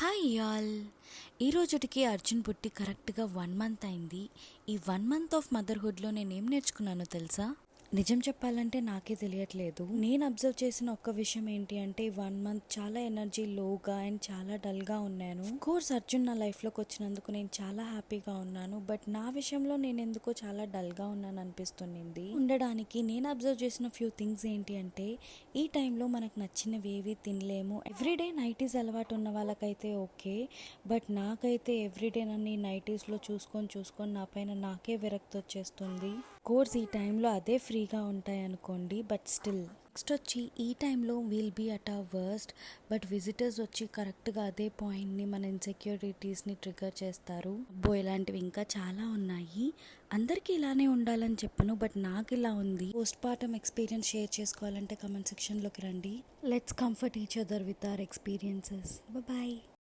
Hi y'all. ఈ రోజుటికి అర్జున్ పుట్టి కరెక్ట్గా 1 మంత్ అయింది. ఈ 1 మంత్ ఆఫ్ మదర్హుడ్లో నేనేం నేర్చుకున్నానో తెలుసా? నిజం చెప్పాలంటే నాకే తెలియట్లేదు. నేను అబ్జర్వ్ చేసిన ఒక్క విషయం ఏంటి అంటే 1 మంత్ చాలా ఎనర్జీ లోగా అండ్ చాలా డల్గా ఉన్నాను. కోర్స్ అర్జున్ నా లైఫ్లోకి వచ్చినందుకు నేను చాలా హ్యాపీగా ఉన్నాను. బట్ నా విషయంలో నేను ఎందుకో చాలా డల్గా ఉన్నాను అనిపిస్తుంది. ఉండడానికి నేను అబ్జర్వ్ చేసిన ఫ్యూ థింగ్స్ ఏంటి అంటే ఈ టైంలో మనకు నచ్చినవి ఏవి తినలేము. ఎవ్రీడే నైటీస్ అలవాటు ఉన్న వాళ్ళకైతే ఓకే, బట్ నాకైతే ఎవ్రీడే నన్ను ఈ నైటీస్లో చూసుకొని నా పైన నాకే విరక్తి వచ్చేస్తుంది. కోర్స్ ఈ టైంలో అదే ఫ్రీగా ఉంటాయి అనుకోండి, బట్ స్టిల్. నెక్స్ట్ వచ్చి ఈ టైంలో విల్ బీ అట్ ఆ వర్స్ట్, బట్ విజిటర్స్ వచ్చి కరెక్ట్గా అదే పాయింట్ని మన ఇన్సెక్యూరిటీస్ని ట్రిగర్ చేస్తారు. అబ్బో, ఇలాంటివి ఇంకా చాలా ఉన్నాయి. అందరికీ ఇలానే ఉండాలని చెప్పను, బట్ నాకు ఇలా ఉంది. పోస్ట్ పార్టమ్ ఎక్స్పీరియన్స్ షేర్ చేసుకోవాలంటే కమెంట్ సెక్షన్లోకి రండి. Let's comfort each other with our experiences. Bye.